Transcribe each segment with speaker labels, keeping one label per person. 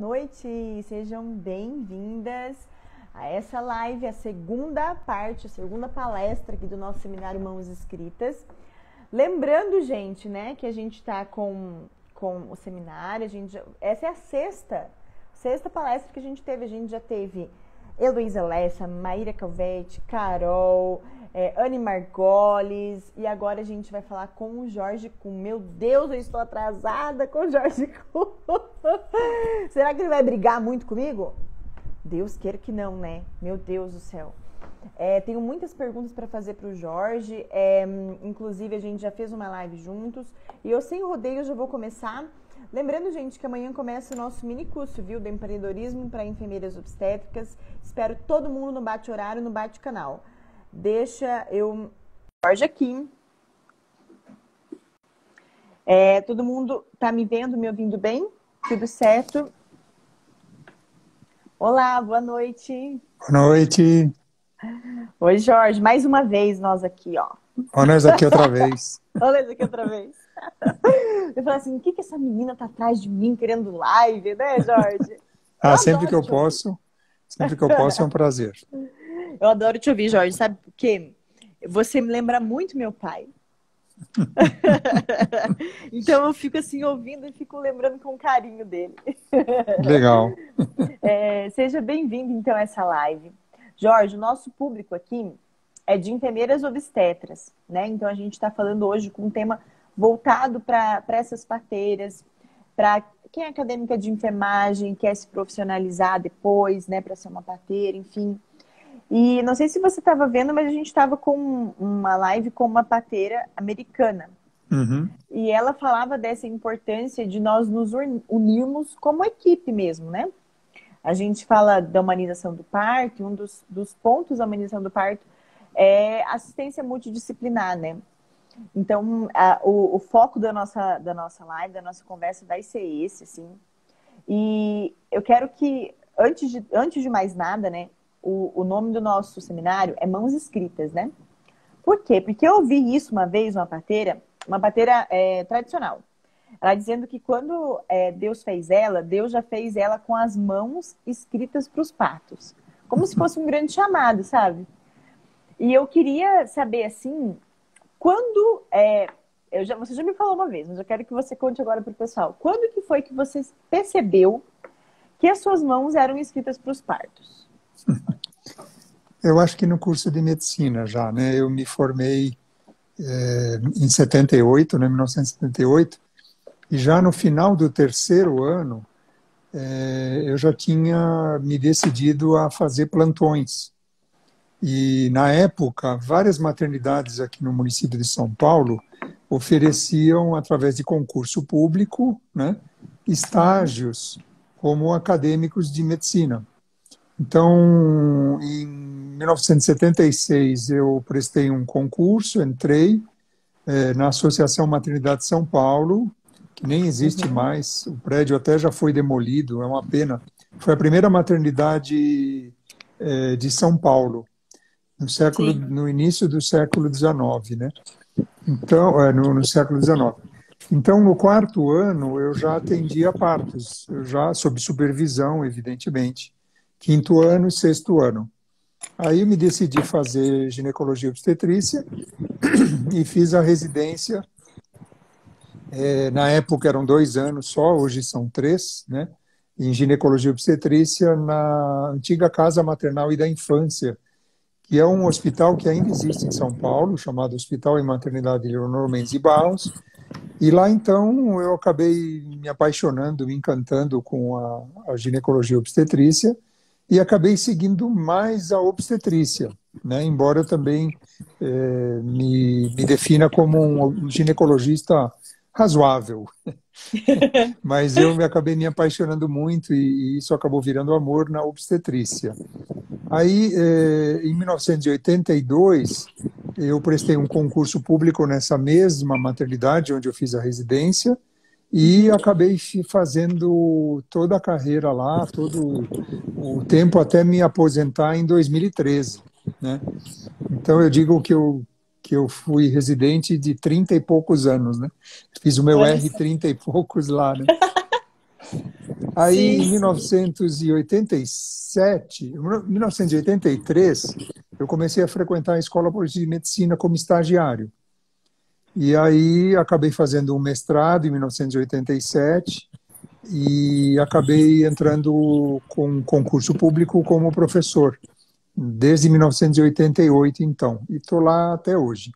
Speaker 1: noite, sejam bem-vindas a essa live, a segunda parte, a segunda palestra aqui do nosso seminário Mãos Escritas. Lembrando, gente, né, que a gente está com o seminário, essa é a sexta palestra que a gente já teve Heloísa Lessa, Maíra Calvete, Carol, Anne Margolis, e agora a gente vai falar com o Jorge Kuhn. Meu Deus, eu estou atrasada com o Jorge Kuhn. Será que ele vai brigar muito comigo? Deus queira que não, né? Meu Deus do céu. Tenho muitas perguntas para fazer para o Jorge, inclusive a gente já fez uma live juntos, e eu sem rodeio já vou começar. Lembrando, gente, que amanhã começa o nosso mini curso, viu, do empreendedorismo para enfermeiras obstétricas. Espero todo mundo no bate-horário, no bate-canal. Deixa eu... Jorge aqui. Todo mundo tá me vendo, me ouvindo bem? Tudo certo? Olá, boa noite.
Speaker 2: Boa noite.
Speaker 1: Oi, Jorge. Mais uma vez nós aqui, ó.
Speaker 2: Olha nós aqui outra vez.
Speaker 1: Olha nós aqui outra vez. Eu falei assim, o que essa menina tá atrás de mim querendo live, né, Jorge?
Speaker 2: Sempre que eu posso é um prazer.
Speaker 1: Eu adoro te ouvir, Jorge, sabe por quê? Você me lembra muito meu pai. Então eu fico assim ouvindo e fico lembrando com carinho dele.
Speaker 2: Legal.
Speaker 1: Seja bem-vindo então a essa live. Jorge, o nosso público aqui é de enfermeiras obstetras, né? Então a gente está falando hoje com um tema voltado para essas parteiras, para quem é acadêmica de enfermagem, quer se profissionalizar depois, né, para ser uma parteira, enfim. E não sei se você estava vendo, mas a gente estava com uma live com uma parteira americana.
Speaker 2: Uhum.
Speaker 1: E ela falava dessa importância de nós nos unirmos como equipe mesmo, né? A gente fala da humanização do parto, e um dos pontos da humanização do parto é assistência multidisciplinar, né? Então, o foco da nossa live, da nossa conversa vai ser esse, assim. E eu quero que, antes de mais nada, né, o nome do nosso seminário é Mãos Escritas, né? Por quê? Porque eu ouvi isso uma vez, uma parteira tradicional. Ela dizendo que quando Deus fez ela, Deus já fez ela com as mãos escritas para os partos. Como se fosse um grande chamado, sabe? E eu queria saber, assim, quando... você já me falou uma vez, mas eu quero que você conte agora para o pessoal. Quando que foi que você percebeu que as suas mãos eram escritas para os partos?
Speaker 2: Eu acho que no curso de medicina já, né? Eu me formei em 78, né, 1978, e já no final do terceiro ano, eu já tinha me decidido a fazer plantões. E, na época, várias maternidades aqui no município de São Paulo ofereciam, através de concurso público, né, estágios como acadêmicos de medicina. Então, em 1976, eu prestei um concurso, entrei na Associação Maternidade São Paulo, que nem existe mais, o prédio até já foi demolido, é uma pena. Foi a primeira maternidade de São Paulo. No início do século XIX, né? Então, no século XIX. Então, no quarto ano, eu já atendia partos, eu já sob supervisão, evidentemente. Quinto ano e sexto ano. Aí eu me decidi fazer ginecologia obstetrícia e fiz a residência. Na época eram 2 anos só, hoje são 3, né? Em ginecologia obstetrícia na antiga Casa Maternal e da Infância, que é um hospital que ainda existe em São Paulo, chamado Hospital e Maternidade Leonor Mendes e Barros. E lá, então, eu acabei me apaixonando, me encantando com a ginecologia obstetrícia e acabei seguindo mais a obstetrícia, né? Embora eu também me defina como um ginecologista razoável. Mas eu acabei me apaixonando muito e isso acabou virando amor na obstetrícia. Aí, em 1982, eu prestei um concurso público nessa mesma maternidade onde eu fiz a residência e acabei fazendo toda a carreira lá, todo o tempo até me aposentar em 2013, né? Então eu digo que eu fui residente de 30 e poucos anos, né? Fiz o meu R 30 e poucos lá, né? Aí,
Speaker 1: Sim,
Speaker 2: em
Speaker 1: sim.
Speaker 2: 1987, 1983, eu comecei a frequentar a Escola de Medicina como estagiário. E aí acabei fazendo um mestrado em 1987 e acabei entrando com um concurso público como professor, desde 1988, então, e estou lá até hoje.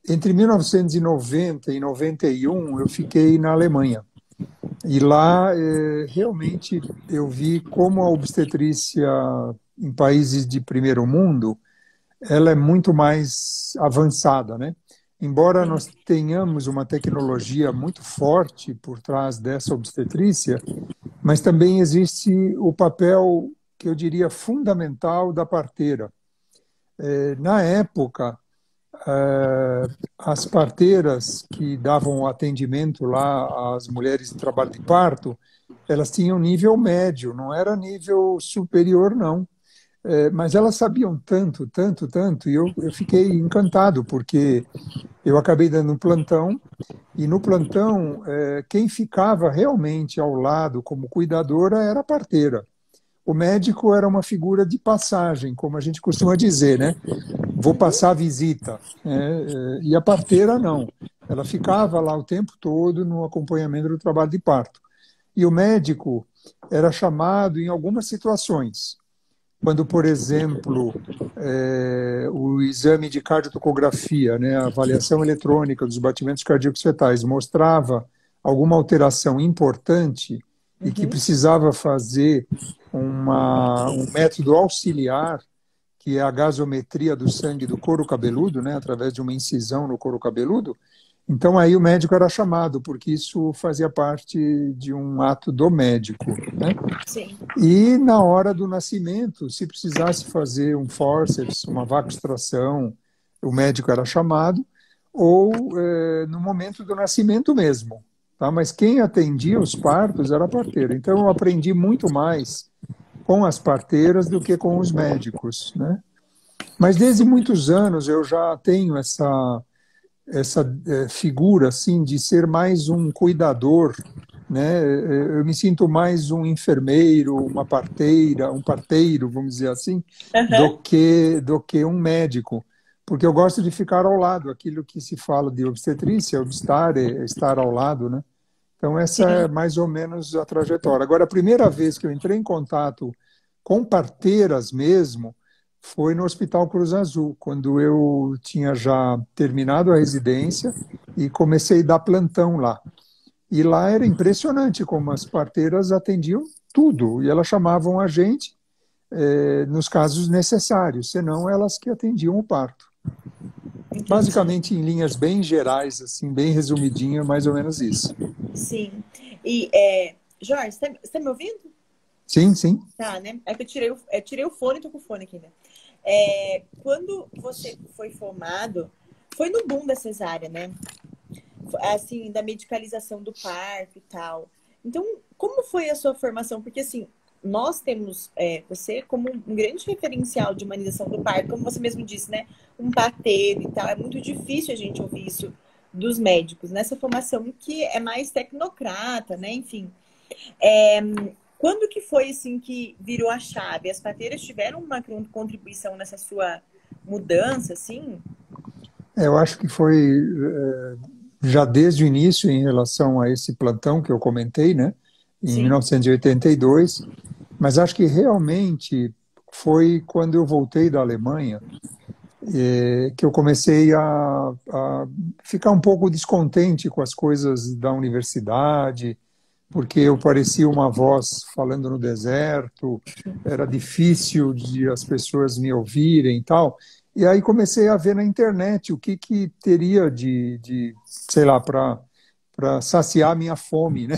Speaker 2: Entre 1990 e 91, eu fiquei na Alemanha. E lá, realmente, eu vi como a obstetrícia em países de primeiro mundo, ela é muito mais avançada, né? Embora
Speaker 1: Sim.
Speaker 2: nós tenhamos uma tecnologia muito forte por trás dessa obstetrícia, mas também existe o papel que eu diria fundamental da parteira. Na época, as parteiras que davam atendimento lá às mulheres em trabalho de parto, elas tinham nível médio, não era nível superior, não. Mas elas sabiam tanto, tanto, tanto, e eu fiquei encantado, porque eu acabei dando um plantão, e no plantão, quem ficava realmente ao lado como cuidadora era a parteira. O médico era uma figura de passagem, como a gente costuma dizer, né? Vou
Speaker 1: Uhum.
Speaker 2: passar a visita. E a parteira não. Ela ficava lá o tempo todo no acompanhamento do trabalho de parto. E o médico era chamado em algumas situações. Quando, por exemplo, o exame de cardiotocografia, né, a avaliação eletrônica dos batimentos cardíacos fetais, mostrava alguma alteração importante e que
Speaker 1: Uhum.
Speaker 2: precisava fazer um método auxiliar, que é a gasometria do sangue do couro cabeludo, né, através de uma incisão no couro cabeludo. Então aí o médico era chamado, porque isso fazia parte de um ato do médico, né?
Speaker 1: Sim.
Speaker 2: E na hora do nascimento, se precisasse fazer um forceps, uma vacoextração, o médico era chamado, ou no momento do nascimento mesmo. Tá? Mas quem atendia os partos era a parteira. Então eu aprendi muito mais com as parteiras do que com os médicos, né? Mas desde
Speaker 1: Sim.
Speaker 2: muitos anos eu já tenho essa figura assim de ser mais um cuidador, né? Eu me sinto mais um enfermeiro, uma parteira, um parteiro, vamos dizer assim,
Speaker 1: Aham.
Speaker 2: do que um médico, porque eu gosto de ficar ao lado, aquilo que se fala de obstetrícia, obstar é estar ao lado, né? Então essa é
Speaker 1: Sim.
Speaker 2: mais ou menos a trajetória. Agora, a primeira vez que eu entrei em contato com parteiras mesmo foi no Hospital Cruz Azul, quando eu tinha já terminado a residência e comecei a dar plantão lá. E lá era impressionante como as parteiras atendiam tudo, e elas chamavam a gente nos casos necessários, senão elas que atendiam o parto.
Speaker 1: Entendi.
Speaker 2: Basicamente, em linhas bem gerais, assim, bem resumidinho, mais ou menos isso.
Speaker 1: Sim. E, Jorge, você tá me ouvindo?
Speaker 2: Sim, sim.
Speaker 1: Tá, né? É que eu tirei o fone, tô com o fone aqui, né? Quando você foi formado, foi no boom da cesárea, né? Assim, da medicalização do parto e tal. Então, como foi a sua formação? Porque, assim, nós temos você como um grande referencial de humanização do parto, como você mesmo disse, né? Um parteiro e tal. É muito difícil a gente ouvir isso dos médicos, nessa formação que é mais tecnocrata, né? Enfim. É, quando que foi, assim, que virou a chave? As parteiras tiveram uma contribuição nessa sua mudança, assim?
Speaker 2: Eu acho que foi já desde o início em relação a esse plantão que eu comentei, né, em
Speaker 1: Sim.
Speaker 2: 1982, mas acho que realmente foi quando eu voltei da Alemanha que eu comecei a ficar um pouco descontente com as coisas da universidade, porque eu parecia uma voz falando no deserto, era difícil de as pessoas me ouvirem e tal. E aí comecei a ver na internet o que teria de sei lá, para saciar minha fome, né?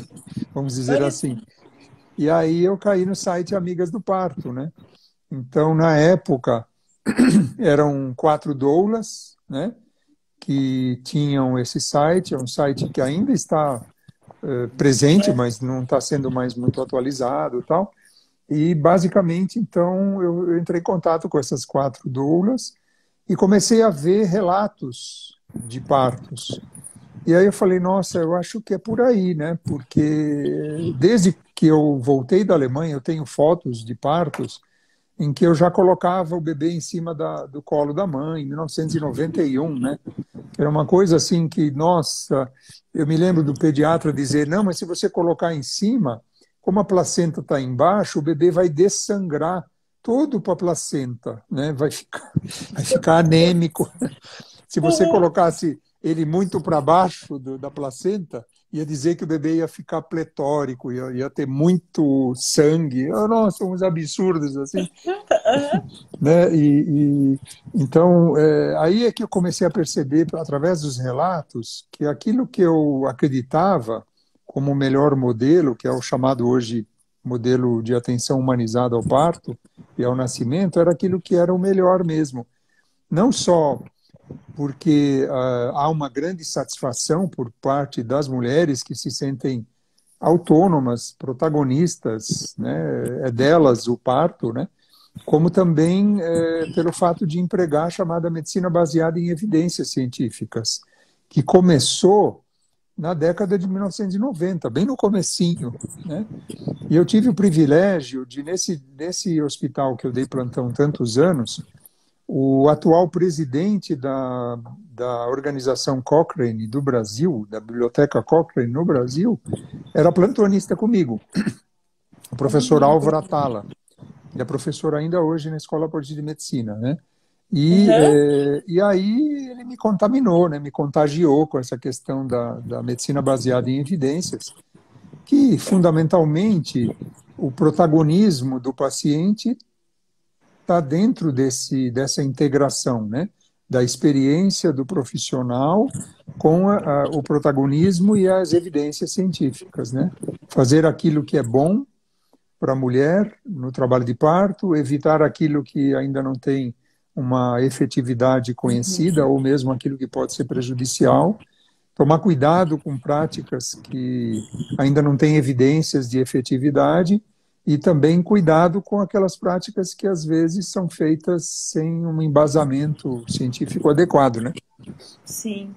Speaker 2: Vamos dizer
Speaker 1: Olha
Speaker 2: assim.
Speaker 1: assim.
Speaker 2: E aí eu caí no site Amigas do Parto, né? Então, na época, eram 4 doulas, né? Que tinham esse site, é um site que ainda está presente, mas não está sendo mais muito atualizado e tal. E, basicamente, então, eu entrei em contato com essas 4 doulas e comecei a ver relatos de partos. E aí eu falei, nossa, eu acho que é por aí, né? Porque desde que eu voltei da Alemanha, eu tenho fotos de partos em que eu já colocava o bebê em cima do colo da mãe, em 1991, né? Era uma coisa assim que, nossa, eu me lembro do pediatra dizer, não, mas se você colocar em cima, como a placenta está embaixo, o bebê vai dessangrar todo para a placenta, né? Vai ficar anêmico. Se você colocasse ele muito para baixo da placenta, ia dizer que o bebê ia ficar pletórico, ia ter muito sangue. Oh, nossa, uns absurdos assim. Né? Então, aí é que eu comecei a perceber, através dos relatos, que aquilo que eu acreditava como o melhor modelo, que é o chamado hoje modelo de atenção humanizada ao parto e ao nascimento, era aquilo que era o melhor mesmo. Não só porque há uma grande satisfação por parte das mulheres que se sentem autônomas, protagonistas, né? É delas o parto, né? Como também pelo fato de empregar a chamada medicina baseada em evidências científicas, que começou na década de 1990, bem no comecinho, né? E eu tive o privilégio de, nesse hospital que eu dei plantão tantos anos, o atual presidente da organização Cochrane do Brasil, da Biblioteca Cochrane no Brasil, era plantonista comigo, o professor Álvaro Atala. Ele é professor ainda hoje na Escola Paulista de Medicina, né? E aí ele me contaminou, né? Me contagiou com essa questão da medicina baseada em evidências, que fundamentalmente o protagonismo do paciente está dentro dessa integração, né? Da experiência do profissional com o protagonismo e as evidências científicas, né? Fazer aquilo que é bom para a mulher no trabalho de parto, evitar aquilo que ainda não tem uma efetividade conhecida ou mesmo aquilo que pode ser prejudicial, tomar cuidado com práticas que ainda não têm evidências de efetividade e também cuidado com aquelas práticas que às vezes são feitas sem um embasamento científico adequado, né?
Speaker 3: Sim.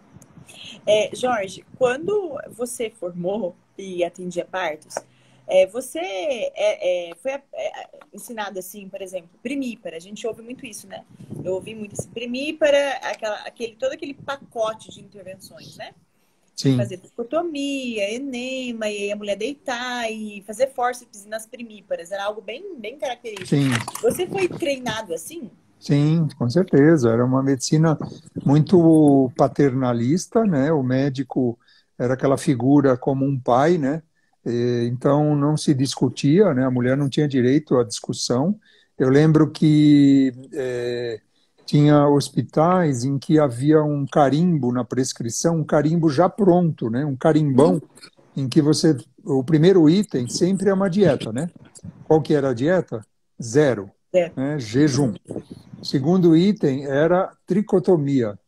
Speaker 3: Jorge, quando você formou e atendia partos, você foi ensinado assim, por exemplo, primípara, a gente ouve muito isso, né? Eu ouvi muito assim, primípara, todo aquele pacote de intervenções, né?
Speaker 2: Sim.
Speaker 3: Fazer tricotomia, enema, e a mulher deitar e fazer fórceps nas primíparas, era algo bem, bem característico.
Speaker 2: Sim.
Speaker 3: Você foi treinado assim?
Speaker 2: Sim, com certeza. Era uma medicina muito paternalista, né? O médico era aquela figura como um pai, né? Então não se discutia, né? A mulher não tinha direito à discussão. Eu lembro que tinha hospitais em que havia um carimbo na prescrição, um carimbo já pronto, né? Um carimbão em que o primeiro item sempre é uma dieta, né? Qual que era a dieta? Zero, né? Jejum. O segundo item era tricotomia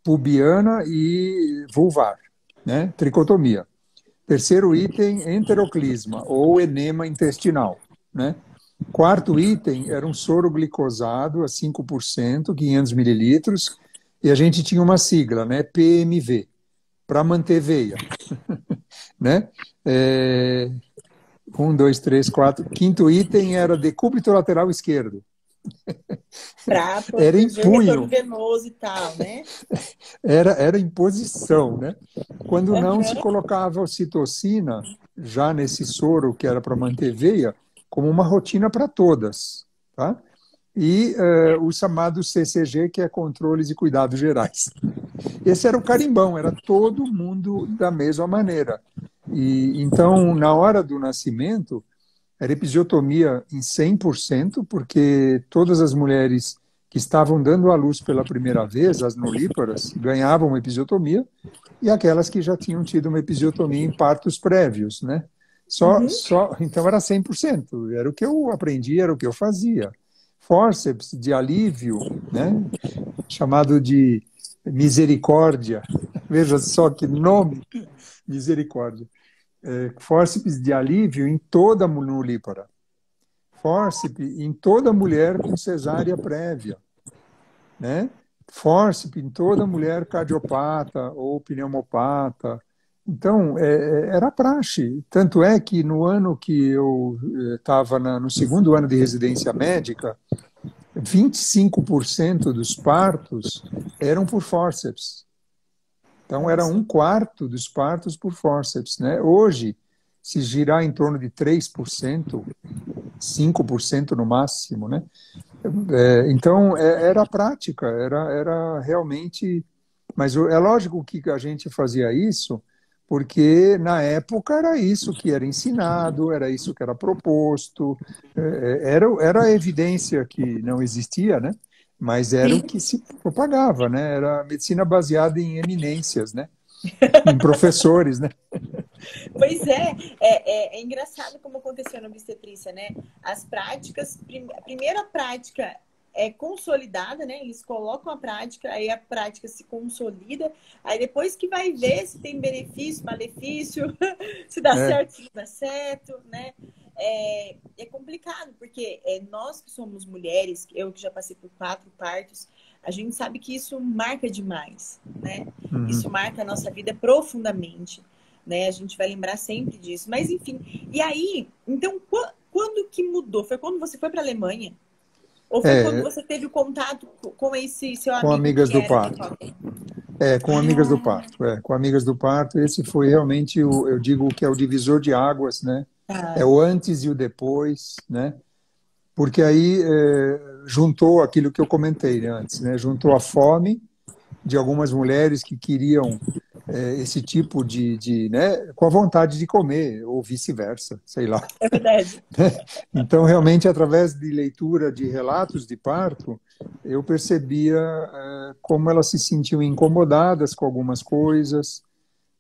Speaker 2: pubiana e vulvar, né? Tricotomia. Terceiro item, enteroclisma, ou enema intestinal, né? Quarto item era um soro glicosado a 5%, 500 mililitros, e a gente tinha uma sigla, né? PMV, para manter veia, né? 1, 2, 3, 4. Quinto item era decúbito lateral esquerdo.
Speaker 3: Para
Speaker 2: era em punho.
Speaker 3: venoso e tal, né?
Speaker 2: Era imposição, né? Quando não se colocava ocitocina, já nesse soro que era para manter veia, como uma rotina para todas, tá? E o chamado CCG, que é controles e cuidados gerais. Esse era o carimbão, era todo mundo da mesma maneira. E então, na hora do nascimento, era episiotomia em 100%, porque todas as mulheres que estavam dando à luz pela primeira vez, as nulíparas, ganhavam uma episiotomia, e aquelas que já tinham tido uma episiotomia em partos prévios, né? Então era 100%, era o que eu aprendi, era o que eu fazia. Fórceps de alívio, né? Chamado de misericórdia, veja só que nome, misericórdia. Fórceps de alívio em toda nulípara. Fórceps em toda mulher com cesárea prévia, né? Fórceps em toda mulher cardiopata ou pneumopata, Então, era praxe. Tanto é que no ano que eu estava no segundo ano de residência médica, 25% dos partos eram por fórceps. Então, era
Speaker 3: Nossa.
Speaker 2: um quarto dos partos por fórceps, né? Hoje, se girar em torno de 3%, 5% no máximo, né? Então, era prática, era realmente... Mas é lógico que a gente fazia isso porque, na época, era isso que era ensinado, era isso que era proposto, era a evidência que não existia, né? Mas era o
Speaker 3: Sim.
Speaker 2: que se propagava, né? Era a medicina baseada em eminências, né? Em professores, né?
Speaker 3: Pois é engraçado como aconteceu na obstetrícia, né? As práticas, a primeira prática é consolidada, né? Eles colocam a prática, aí a prática se consolida, aí depois que vai ver se tem benefício, malefício, se dá
Speaker 2: É,
Speaker 3: certo, se não dá certo, né? É complicado, porque nós que somos mulheres, eu que já passei por 4 partos, a gente sabe que isso marca demais, né?
Speaker 2: uhum.
Speaker 3: Isso marca a nossa vida profundamente, né? A gente vai lembrar sempre disso. Mas, enfim. E aí, então, quando que mudou? Foi quando você foi para a Alemanha? Ou foi quando
Speaker 2: É,
Speaker 3: você teve o contato com esse seu
Speaker 2: com
Speaker 3: amigo
Speaker 2: amigas
Speaker 3: que
Speaker 2: do
Speaker 3: era
Speaker 2: parto.
Speaker 3: pipoca?
Speaker 2: Com amigas do
Speaker 3: Ah,
Speaker 2: parto. Com amigas do parto, esse foi realmente, eu digo que é o divisor de águas, né? É
Speaker 3: tá.
Speaker 2: o antes e o depois, né? Porque aí juntou aquilo que eu comentei, né, antes, né? Juntou a fome de algumas mulheres que queriam esse tipo né? Com a vontade de comer, ou vice-versa, sei lá.
Speaker 3: É verdade.
Speaker 2: Então, realmente, através de leitura de relatos de parto, eu percebia como elas se sentiam incomodadas com algumas coisas,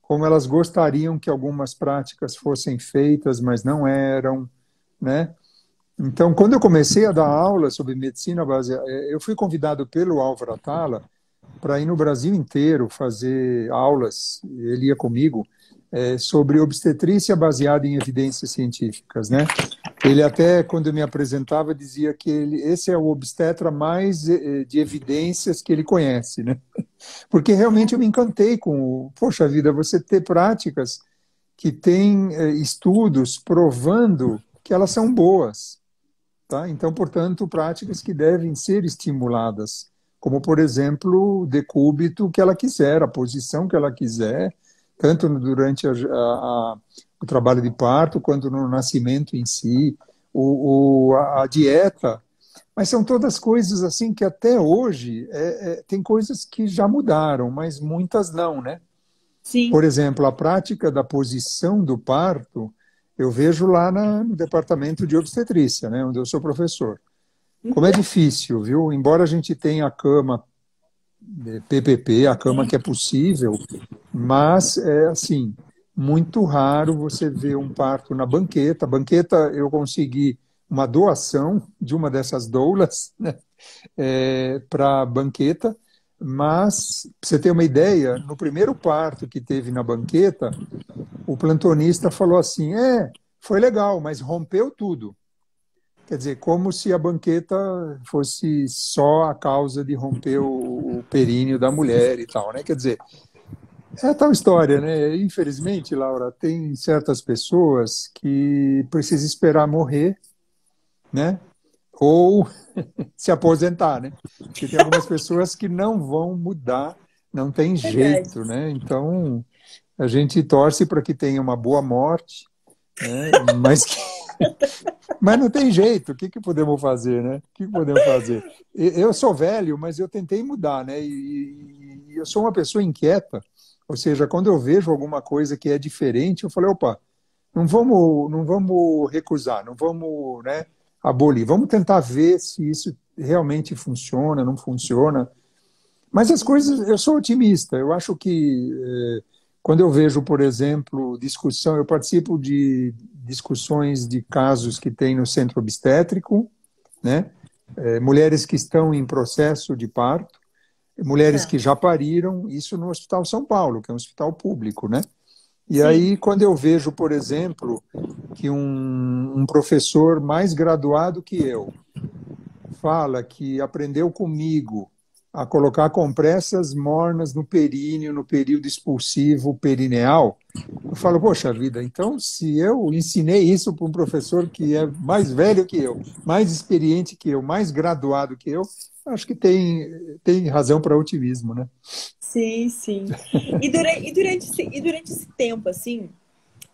Speaker 2: como elas gostariam que algumas práticas fossem feitas, mas não eram, né? Então, quando eu comecei a dar aula sobre medicina baseada, eu fui convidado pelo Álvaro Atala para ir no Brasil inteiro fazer aulas, ele ia comigo, sobre obstetrícia baseada em evidências científicas, né? Ele até, quando me apresentava, dizia que esse é o obstetra mais de evidências que ele conhece, né? Porque realmente eu me encantei com, poxa vida, você ter práticas que têm estudos provando que elas são boas, tá? Então, portanto, práticas que devem ser estimuladas, como, por exemplo, o decúbito que ela quiser, a posição que ela quiser, tanto durante o trabalho de parto, quanto no nascimento em si, a dieta. Mas são todas coisas assim que até hoje tem coisas que já mudaram, mas muitas não, né?
Speaker 3: Sim.
Speaker 2: Por exemplo, a prática da posição do parto, eu vejo lá no departamento de obstetrícia, né, onde eu sou professor. Como é
Speaker 3: Uhum.
Speaker 2: difícil, viu? Embora a gente tenha a cama PPP, a cama que é possível, mas é assim, muito raro você ver um parto na banqueta. Banqueta, eu consegui uma doação de uma dessas doulas, né, para a banqueta, mas, para você ter uma ideia, no primeiro parto que teve na banqueta, o plantonista falou assim: foi legal, mas rompeu tudo. Quer dizer, como se a banqueta fosse só a causa de romper o períneo da mulher e tal, né? Quer dizer, é tal história, né? Infelizmente, Laura, tem certas pessoas que precisam esperar morrer, né? Ou se aposentar, né? Porque tem algumas pessoas que não vão mudar, não tem
Speaker 3: Verdade.
Speaker 2: jeito, né? Então, a gente torce para que tenha uma boa morte, né? Mas não tem jeito. O que podemos fazer, né? O que podemos fazer? Eu sou velho, mas eu tentei mudar, né? E eu sou uma pessoa inquieta. Ou seja, quando eu vejo alguma coisa que é diferente, eu falei, opa, não vamos recusar, não vamos, né, abolir. Vamos tentar ver se isso realmente funciona, não funciona. Mas as coisas, eu sou otimista. Eu acho que quando eu vejo, por exemplo, discussão, eu participo de discussões de casos que tem no centro obstétrico, né? Mulheres que estão em processo de parto, mulheres
Speaker 3: Tá.
Speaker 2: que já pariram, isso no Hospital São Paulo, que é um hospital público, né? E
Speaker 3: Sim.
Speaker 2: aí, quando eu vejo, por exemplo, que um professor mais graduado que eu fala que aprendeu comigo a colocar compressas mornas no períneo, no período expulsivo perineal. Eu falo, poxa vida, então se eu ensinei isso para um professor que é mais velho que eu, mais experiente que eu, mais graduado que eu, acho que tem razão para otimismo, né?
Speaker 3: Sim, sim. E durante esse tempo, assim,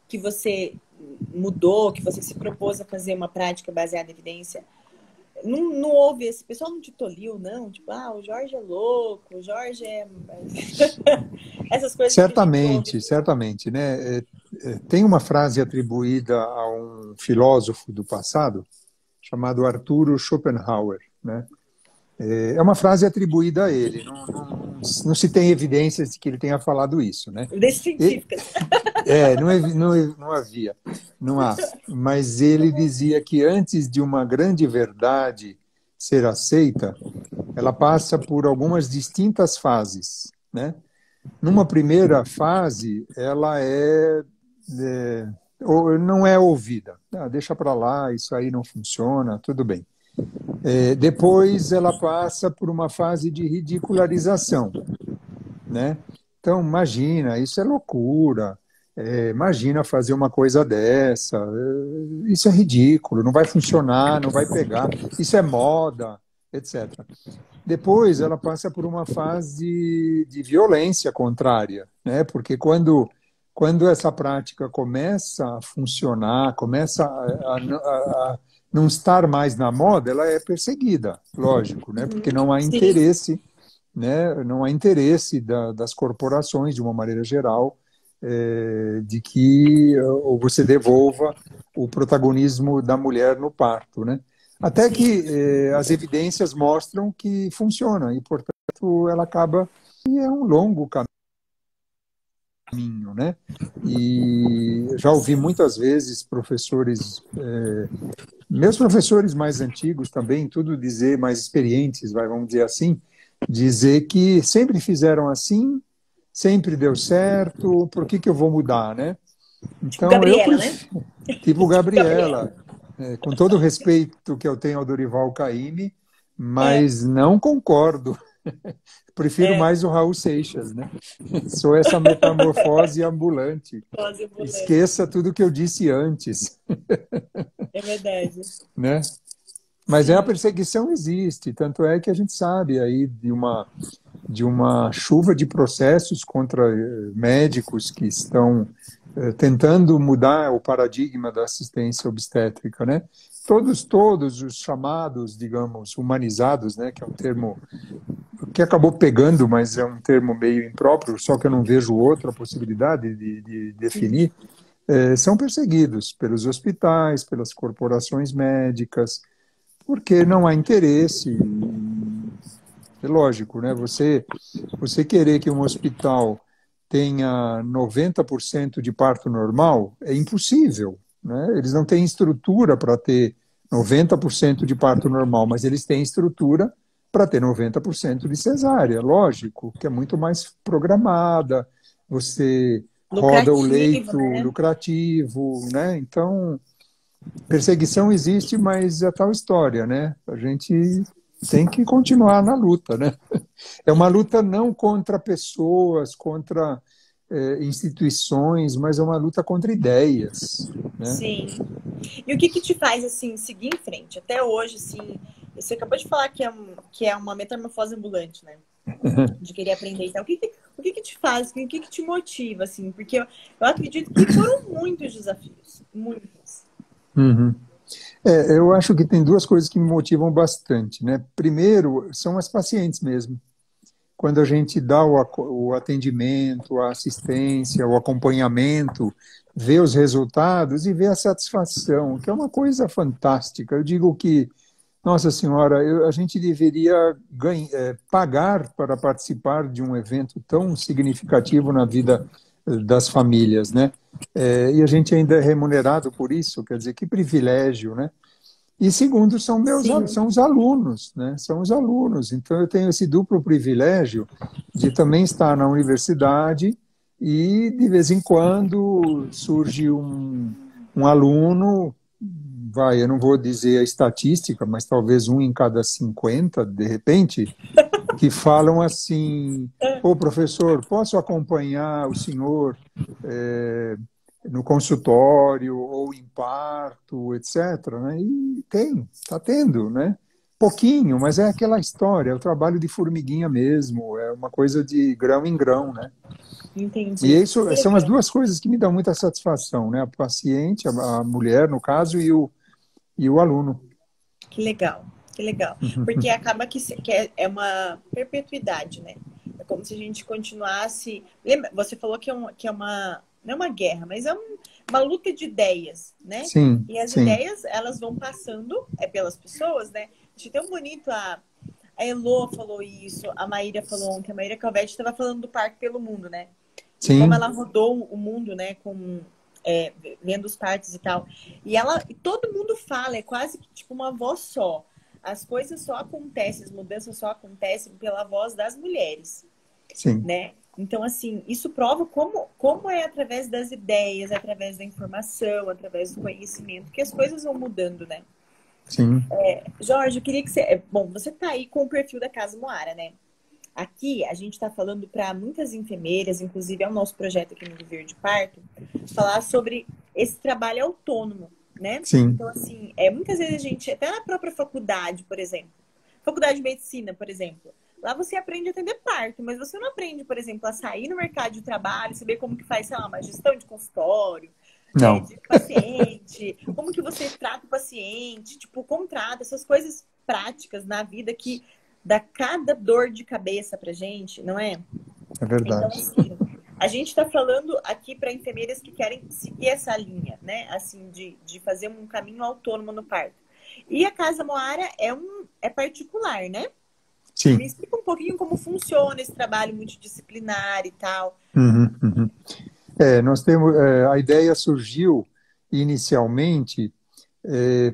Speaker 3: que você mudou, que você se propôs a fazer uma prática baseada em evidência, não houve esse pessoal não te toliu, não? Tipo, o Jorge é louco, o Jorge é. Essas coisas que a gente ouve.
Speaker 2: Certamente, né? Tem uma frase atribuída a um filósofo do passado chamado Arthur Schopenhauer, né? É uma frase atribuída a ele, não se tem evidências de que ele tenha falado isso, né?
Speaker 3: Científicas.
Speaker 2: Não havia, não há. Mas ele dizia que antes de uma grande verdade ser aceita, ela passa por algumas distintas fases, né? Numa primeira fase, ela ou não é ouvida. Deixa para lá, isso aí não funciona, tudo bem. Depois ela passa por uma fase de ridicularização, né? Então, imagina, isso é loucura. Imagina fazer uma coisa dessa. Isso é ridículo, não vai funcionar, não vai pegar. Isso é moda, etc. Depois ela passa por uma fase de violência contrária, né? Porque quando essa prática começa a funcionar, começa a não estar mais na moda, ela é perseguida, lógico, né? Porque não há interesse, né? Não há interesse das corporações, de uma maneira geral, de que ou você devolva o protagonismo da mulher no parto, né? Até que as evidências mostram que funciona e, portanto, ela acaba e é um longo caminho, né? E já ouvi muitas vezes professores, meus professores mais antigos também, tudo dizer, mais experientes, vamos dizer assim, dizer que sempre fizeram assim, sempre deu certo, por que eu vou mudar, né? Então,
Speaker 3: Gabriela, né?
Speaker 2: Tipo Gabriela, com todo o respeito que eu tenho ao Dorival Caymmi, mas não concordo. Prefiro mais o Raul Seixas, né? Sou essa metamorfose ambulante. Esqueça tudo que eu disse antes.
Speaker 3: É verdade.
Speaker 2: Né? Mas a perseguição existe, tanto é que a gente sabe aí de uma chuva de processos contra médicos que estão tentando mudar o paradigma da assistência obstétrica, né? Todos os chamados, digamos, humanizados, né, que é um termo que acabou pegando, mas é um termo meio impróprio, só que eu não vejo outra possibilidade de definir, são perseguidos pelos hospitais, pelas corporações médicas, porque não há interesse. É lógico, né? Você querer que um hospital tenha 90% de parto normal é impossível, né? Eles não têm estrutura para ter 90% de parto normal, mas eles têm estrutura para ter 90% de cesárea, lógico, que é muito mais programada, você roda o leito, né? Lucrativo, né? Então, perseguição existe, mas é tal história, né? A gente tem que continuar na luta, né? É uma luta não contra pessoas, contra instituições, mas é uma luta contra ideias, né?
Speaker 3: Sim. E o que te faz, assim, seguir em frente? Até hoje, assim, você acabou de falar que é uma metamorfose ambulante, né? De querer aprender e tal. O que te faz, o que te motiva, assim? Porque eu acredito que foram muitos desafios, muitos.
Speaker 2: Uhum. Eu acho que tem duas coisas que me motivam bastante, né? Primeiro, são as pacientes mesmo. Quando a gente dá o atendimento, a assistência, o acompanhamento, vê os resultados e vê a satisfação, que é uma coisa fantástica. Eu digo que, nossa senhora, a gente deveria pagar para participar de um evento tão significativo na vida das famílias, né? E a gente ainda é remunerado por isso, quer dizer, que privilégio, né? E segundo, são os alunos, né? São os alunos. Então, eu tenho esse duplo privilégio de também estar na universidade e, de vez em quando, surge um aluno, eu não vou dizer a estatística, mas talvez um em cada 50, de repente, que falam assim: ô professor, posso acompanhar o senhor no consultório ou em parto, etc. Né? E está tendo, né? Pouquinho, mas é aquela história, é o trabalho de formiguinha mesmo, é uma coisa de grão em grão, né? E
Speaker 3: Entendi.
Speaker 2: isso são as duas coisas que me dão muita satisfação, né? A paciente, a mulher, no caso, e o aluno.
Speaker 3: Que legal, que legal. Porque acaba que é uma perpetuidade, né? É como se a gente continuasse. Lembra, você falou que é uma. Não é uma guerra, mas é uma luta de ideias, né?
Speaker 2: Sim,
Speaker 3: E as
Speaker 2: sim,
Speaker 3: ideias, elas vão passando pelas pessoas, né? Achei tão bonito a Elô falou isso, a Maíra falou ontem, a Maíra Calvete estava falando do Parque pelo Mundo, né? E como
Speaker 2: sim,
Speaker 3: ela rodou o mundo, né, vendo os parques e tal. E todo mundo fala, é quase que tipo uma voz só. As coisas só acontecem, as mudanças só acontecem pela voz das mulheres,
Speaker 2: sim,
Speaker 3: né? Então, assim, isso prova como é através das ideias, através da informação, através do conhecimento, que as coisas vão mudando, né?
Speaker 2: sim,
Speaker 3: Jorge, eu queria que você... Bom, você tá aí com o perfil da Casa Moara, né? Aqui, a gente está falando para muitas enfermeiras, inclusive é o nosso projeto aqui no Viver de Parto, falar sobre esse trabalho autônomo, né?
Speaker 2: sim,
Speaker 3: Então, assim, muitas vezes a gente, até na própria faculdade, por exemplo, faculdade de medicina, por exemplo, lá você aprende a atender parto, mas você não aprende, por exemplo, a sair no mercado de trabalho, saber como que faz, sei lá, uma gestão de consultório,
Speaker 2: não,
Speaker 3: de paciente, como que você trata o paciente, tipo, contrata, essas coisas práticas na vida que dá cada dor de cabeça pra gente, não é?
Speaker 2: é
Speaker 3: Então,
Speaker 2: verdade.
Speaker 3: assim, a gente está falando aqui para enfermeiras que querem seguir essa linha, né? Assim, de fazer um caminho autônomo no parto. E a Casa Moara é particular, né? Me
Speaker 2: Sim.
Speaker 3: explica um pouquinho como funciona esse trabalho multidisciplinar e tal.
Speaker 2: Uhum, uhum. Nós temos, a ideia surgiu inicialmente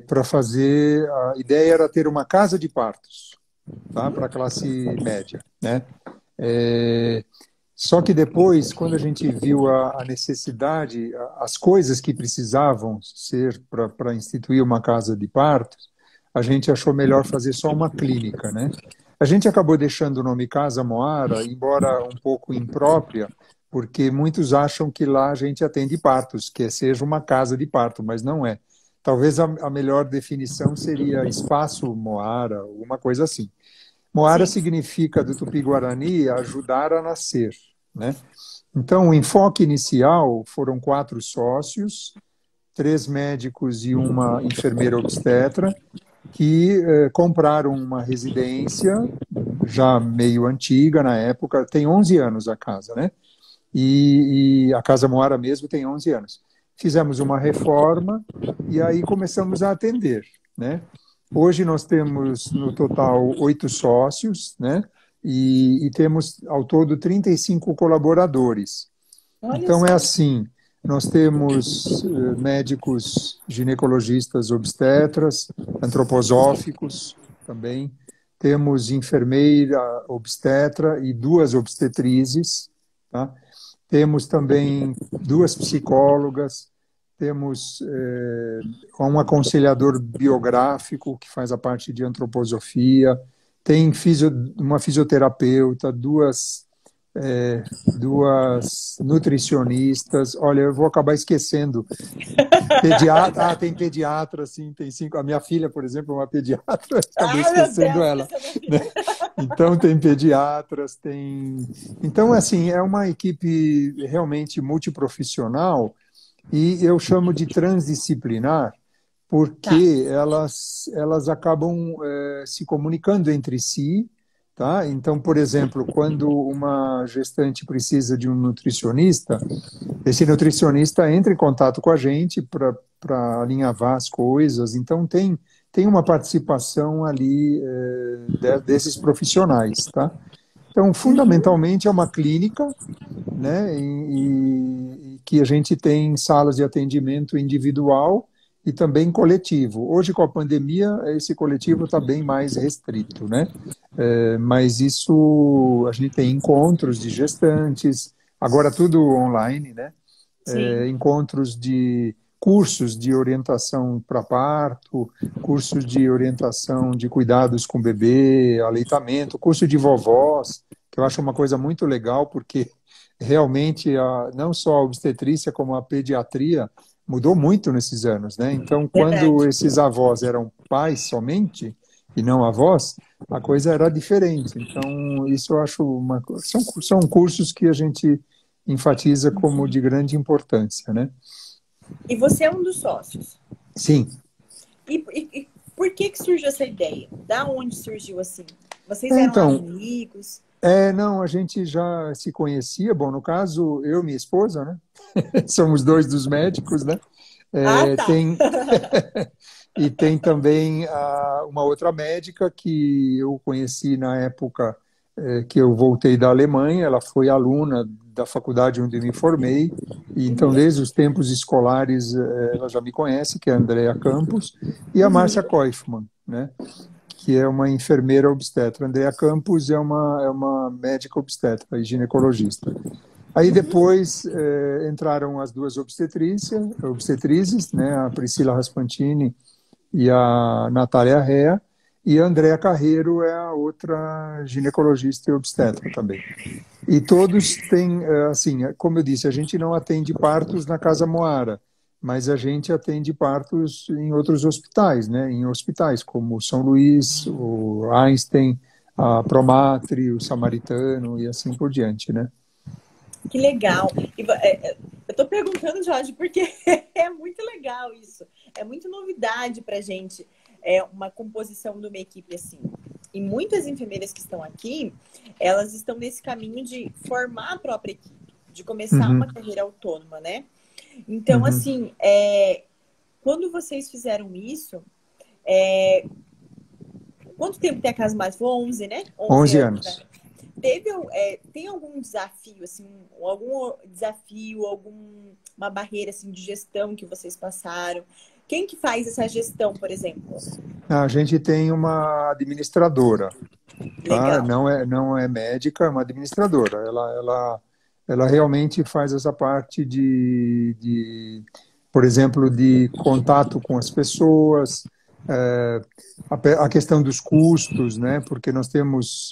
Speaker 2: para fazer, a ideia era ter uma casa de partos, tá, para a classe média, né? É, Só que depois, quando a gente viu a necessidade, as coisas que precisavam ser para instituir uma casa de partos, a gente achou melhor fazer só uma clínica, né? A gente acabou deixando o nome Casa Moara, embora um pouco imprópria, porque muitos acham que lá a gente atende partos, que seja uma casa de parto, mas não é. Talvez a melhor definição seria Espaço Moara, alguma coisa assim. Moara
Speaker 3: Sim.
Speaker 2: significa, do Tupi-Guarani, ajudar a nascer, né? Então, o enfoque inicial foram 4 sócios, 3 médicos e uma enfermeira obstetra, que compraram uma residência já meio antiga na época, tem 11 anos a casa, né? E a Casa Moara mesmo tem 11 anos. Fizemos uma reforma e aí começamos a atender, né? Hoje nós temos no total 8 sócios, né? E temos ao todo 35 colaboradores.
Speaker 3: Olha
Speaker 2: Então é
Speaker 3: só.
Speaker 2: assim, nós temos médicos ginecologistas obstetras, antroposóficos também, temos enfermeira obstetra e 2 obstetrizes, tá? Temos também 2 psicólogas, temos um aconselhador biográfico que faz a parte de antroposofia, tem uma fisioterapeuta, 2 nutricionistas. Olha, eu vou acabar esquecendo. Pediatra, tem pediatra, sim, tem 5. A minha filha, por exemplo, é uma pediatra, acabei
Speaker 3: Ai, meu
Speaker 2: esquecendo
Speaker 3: Deus,
Speaker 2: ela,
Speaker 3: essa é minha
Speaker 2: né?
Speaker 3: filha.
Speaker 2: Então, tem pediatras, tem. Então, assim, é uma equipe realmente multiprofissional e eu chamo de transdisciplinar
Speaker 3: Tá.
Speaker 2: porque elas acabam se comunicando entre si, tá? Então, por exemplo, quando uma gestante precisa de um nutricionista, esse nutricionista entra em contato com a gente para alinhavar as coisas. Então, tem uma participação ali desses profissionais, tá? Então, fundamentalmente, é uma clínica, né, e que a gente tem salas de atendimento individual e também coletivo. Hoje, com a pandemia, esse coletivo está bem mais restrito, né? Mas isso, a gente tem encontros de gestantes, agora tudo online, né?
Speaker 3: Sim.
Speaker 2: Encontros de cursos de orientação para parto, cursos de orientação de cuidados com o bebê, aleitamento, curso de vovós, que eu acho uma coisa muito legal, porque realmente não só a obstetrícia como a pediatria mudou muito nesses anos, né? Então, quando
Speaker 3: Verdade.
Speaker 2: esses avós eram pais somente e não avós, a coisa era diferente. Então, isso eu acho são cursos que a gente enfatiza como de grande importância, né?
Speaker 3: E você é um dos sócios.
Speaker 2: Sim.
Speaker 3: E por que surgiu essa ideia? Da onde surgiu assim? Vocês eram
Speaker 2: Então,
Speaker 3: amigos?
Speaker 2: não, a gente já se conhecia. Bom, no caso, eu e minha esposa, né? Somos dois dos médicos, né?
Speaker 3: Ah,
Speaker 2: É,
Speaker 3: tá.
Speaker 2: e tem também uma outra médica que eu conheci na época que eu voltei da Alemanha. Ela foi aluna da faculdade onde eu me formei, e então desde os tempos escolares ela já me conhece, que é a Andrea Campos, e a Márcia Koifman, né? Que é uma enfermeira obstetra. A Andrea Campos é uma médica obstetra e ginecologista. Aí depois entraram as duas obstetrizes, né, a Priscila Raspantini e a Natália Rea, e a Andréa Carreiro é a outra ginecologista e obstetra também. E todos têm, assim, como eu disse, a gente não atende partos na Casa Moara, mas a gente atende partos em outros hospitais, né, em hospitais como o São Luís, o Einstein, a Promatre, o Samaritano e assim por diante, né?
Speaker 3: Que legal. Eu tô perguntando, Jorge, porque é muito legal isso. É muito novidade pra gente, uma composição de uma equipe assim. E muitas enfermeiras que estão aqui, elas estão nesse caminho de formar a própria equipe, de começar uma carreira autônoma, né? Então, assim, quando vocês fizeram isso, quanto tempo tem a Casa Mais? Foi 11, né?
Speaker 2: 11 anos.
Speaker 3: Né? Tem algum desafio, assim, alguma barreira assim, de gestão que vocês passaram? Quem que faz essa gestão, por exemplo?
Speaker 2: A gente tem uma administradora, tá?
Speaker 3: Legal.
Speaker 2: Não é médica, é uma administradora. Ela realmente faz essa parte por exemplo, de contato com as pessoas, a questão dos custos, né? Porque nós temos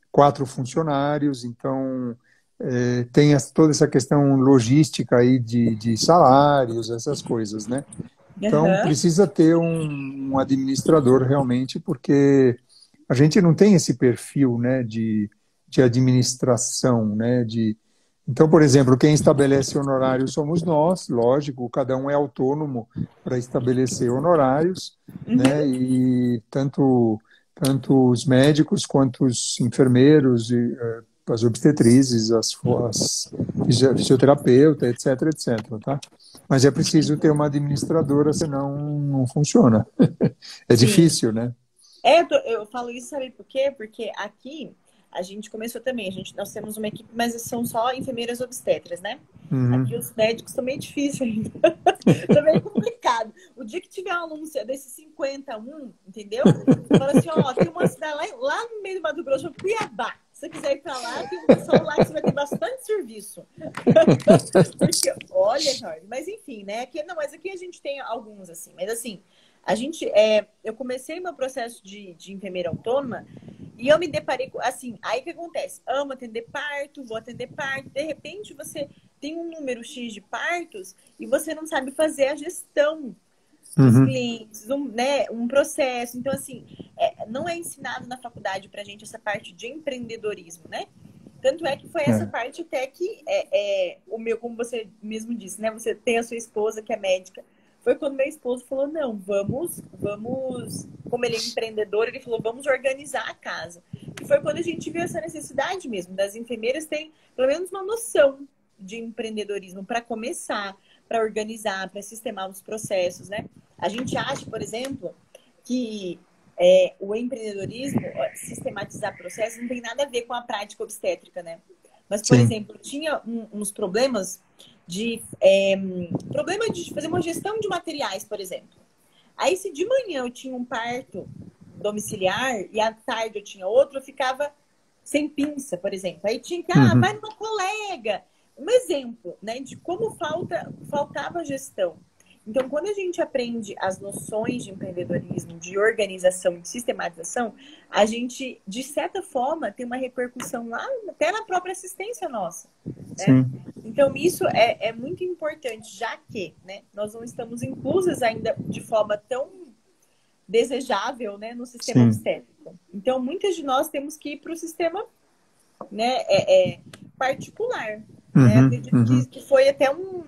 Speaker 2: 4 funcionários, então tem toda essa questão logística aí de salários, essas coisas, né? Então precisa ter um administrador realmente, porque a gente não tem esse perfil, né, de administração, né? Então, por exemplo, quem estabelece honorários somos nós, lógico, cada um é autônomo para estabelecer honorários, né? E tanto os médicos quanto os enfermeiros e as obstetrizes, as fisioterapeuta, etc, tá? Mas é preciso ter uma administradora, senão não funciona. É
Speaker 3: Sim.
Speaker 2: difícil, né?
Speaker 3: Eu falo isso, sabe por quê? Porque aqui a gente começou também, nós temos uma equipe, mas são só enfermeiras obstetras, né? Aqui os médicos estão meio difíceis ainda. Tá meio complicado. O dia que tiver uma anúncio desses 51, entendeu? Fala assim, ó, tem uma cidade lá no meio do Mato Grosso, Cuiabá. Se você quiser ir pra lá, tem um pessoal lá que você vai ter bastante serviço. Porque, olha, Jorge, mas enfim, né? Mas aqui a gente tem alguns, assim. Mas assim, eu comecei meu processo de enfermeira autônoma e eu me deparei com, assim, aí o que acontece? Amo atender parto, vou atender parto, de repente você tem um número X de partos e você não sabe fazer a gestão dos clientes, um processo. Então, assim, não é ensinado na faculdade pra gente essa parte de empreendedorismo, né? Tanto é que foi essa parte até que como você mesmo disse, né? Você tem a sua esposa que é médica. Foi quando meu esposo falou, não, vamos, como ele é empreendedor, ele falou, vamos organizar a casa. E foi quando a gente viu essa necessidade mesmo, das enfermeiras terem pelo menos uma noção de empreendedorismo para começar, para organizar, para sistemar os processos, né? A gente acha, por exemplo, que o empreendedorismo, sistematizar processos, não tem nada a ver com a prática obstétrica, né? Mas, por exemplo, tinha uns problemas problema de fazer uma gestão de materiais, por exemplo. Aí, se de manhã eu tinha um parto domiciliar e à tarde eu tinha outro, eu ficava sem pinça, por exemplo. Aí tinha que, vai numa colega. um exemplo, né, de como faltava gestão. Então, quando a gente aprende as noções de empreendedorismo, de organização, de sistematização, a gente, de certa forma, tem uma repercussão lá até na própria assistência nossa, né?
Speaker 2: Sim.
Speaker 3: Então, isso é muito importante, já que, né, nós não estamos inclusas ainda de forma tão desejável, né, no sistema
Speaker 2: Sim.
Speaker 3: obstétrico. Então, muitas de nós temos que ir para o sistema, né, particular. Né? Acredito que foi até o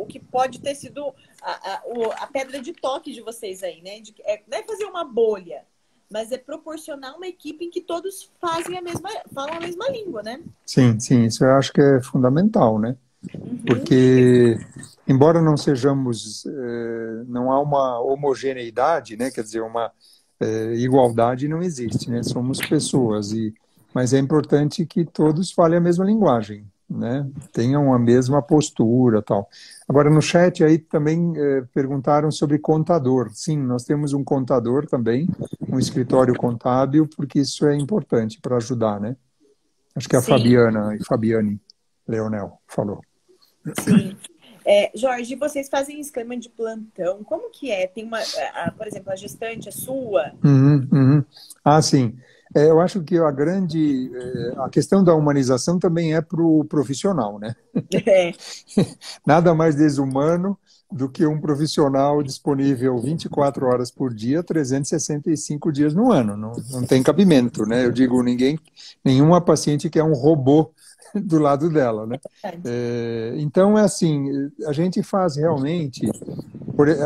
Speaker 3: que pode ter sido a pedra de toque de vocês aí, né? Não é fazer uma bolha, mas é proporcionar uma equipe em que todos falam a mesma língua, né?
Speaker 2: Sim, sim, isso eu acho que é fundamental, né? Porque, embora não sejamos, não há uma homogeneidade, né? Quer dizer, uma igualdade não existe, né? Somos pessoas, mas é importante que todos falem a mesma linguagem, né? Tenham a mesma postura, tal. Agora, no chat aí também perguntaram sobre contador. Sim, nós temos um contador também, um escritório contábil, porque isso é importante para ajudar, né? Acho que a Fabiane Leonel falou.
Speaker 3: Sim. Jorge, vocês fazem esquema de plantão? Como que é? Tem por exemplo, a gestante, a sua?
Speaker 2: Ah, sim. Eu acho que a questão da humanização também é para o profissional, né? Nada mais desumano do que um profissional disponível 24 horas por dia, 365 dias no ano. Não tem cabimento, né? Eu digo, nenhuma paciente quer um robô do lado dela, né? Então, é assim, a gente faz realmente...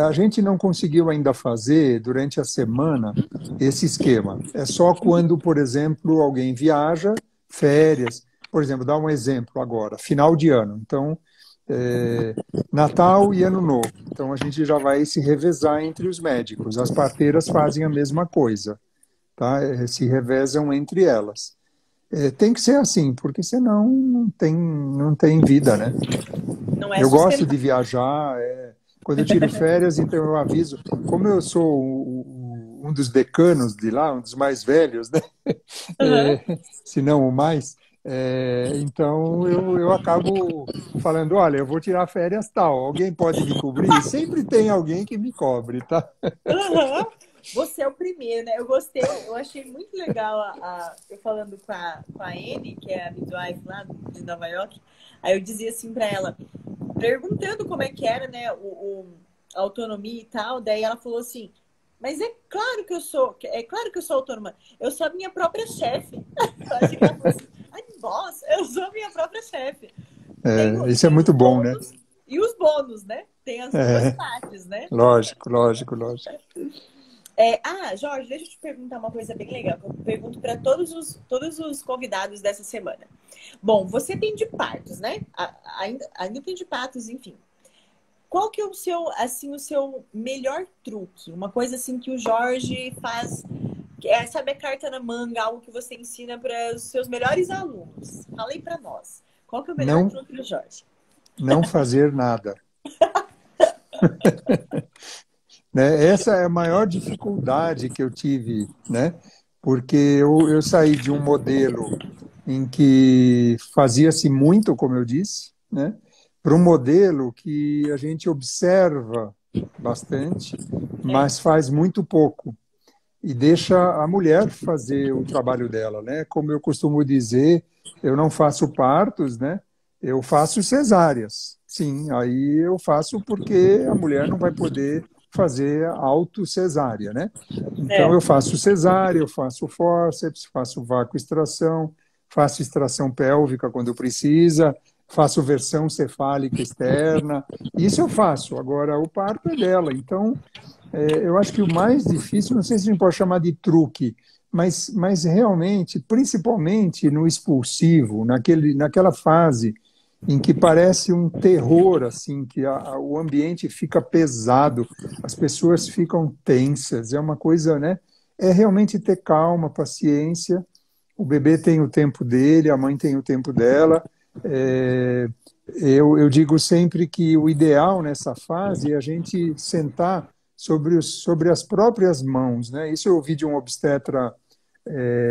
Speaker 2: A gente não conseguiu ainda fazer, durante a semana, esse esquema. É só quando, por exemplo, alguém viaja, férias. Por exemplo, dá um exemplo agora, final de ano. Então, Natal e Ano Novo. Então, a gente já vai se revezar entre os médicos. As parteiras fazem a mesma coisa, tá? Se revezam entre elas. Tem que ser assim, porque senão não tem vida, né? Eu gosto de viajar, quando eu tiro férias, então eu aviso. Como eu sou um dos decanos de lá, um dos mais velhos, né? Se não o mais, então eu acabo falando, olha, eu vou tirar férias tal, alguém pode me cobrir? Sempre tem alguém que me cobre, tá?
Speaker 3: Você é o primeiro, né? Eu gostei, eu achei muito legal eu falando com a Anne, que é a midwife lá de Nova York. Aí eu dizia assim para ela, perguntando como é que era, né, a autonomia e tal. Daí ela falou assim, mas é claro que eu sou autônoma. Eu sou a minha própria chefe. Eu achei que ela falou assim, ai, boss, eu sou a minha própria chefe.
Speaker 2: Isso é muito bom, né?
Speaker 3: E os bônus, né? Tem as duas partes, né?
Speaker 2: Lógico.
Speaker 3: Jorge, deixa eu te perguntar uma coisa bem legal, que eu pergunto para todos os convidados dessa semana. Bom, você tem de partos, né? Ainda tem de partos, enfim. Qual que é o seu melhor truque? Uma coisa assim que o Jorge faz, sabe, a carta na manga, algo que você ensina para os seus melhores alunos. Fala aí para nós. Qual que é o melhor truque do Jorge?
Speaker 2: Não fazer nada. Né? Essa é a maior dificuldade que eu tive, né? Porque eu saí de um modelo em que fazia-se muito, como eu disse, né? Para um modelo que a gente observa bastante, mas faz muito pouco. E deixa a mulher fazer o trabalho dela, né? Como eu costumo dizer, eu não faço partos, né? Eu faço cesáreas. Sim, aí eu faço porque a mulher não vai poder fazer autocesárea, né? Então eu faço cesárea, eu faço fórceps, faço vácuo-extração, faço extração pélvica quando precisa, faço versão cefálica externa, isso eu faço. Agora o parto é dela, então eu acho que o mais difícil, não sei se a gente pode chamar de truque, mas realmente, principalmente no expulsivo, naquela fase em que parece um terror, assim, que o ambiente fica pesado, as pessoas ficam tensas, é uma coisa, né? É realmente ter calma, paciência, o bebê tem o tempo dele, a mãe tem o tempo dela. Eu digo sempre que o ideal nessa fase é a gente sentar sobre as próprias mãos, né? Isso eu ouvi de um obstetra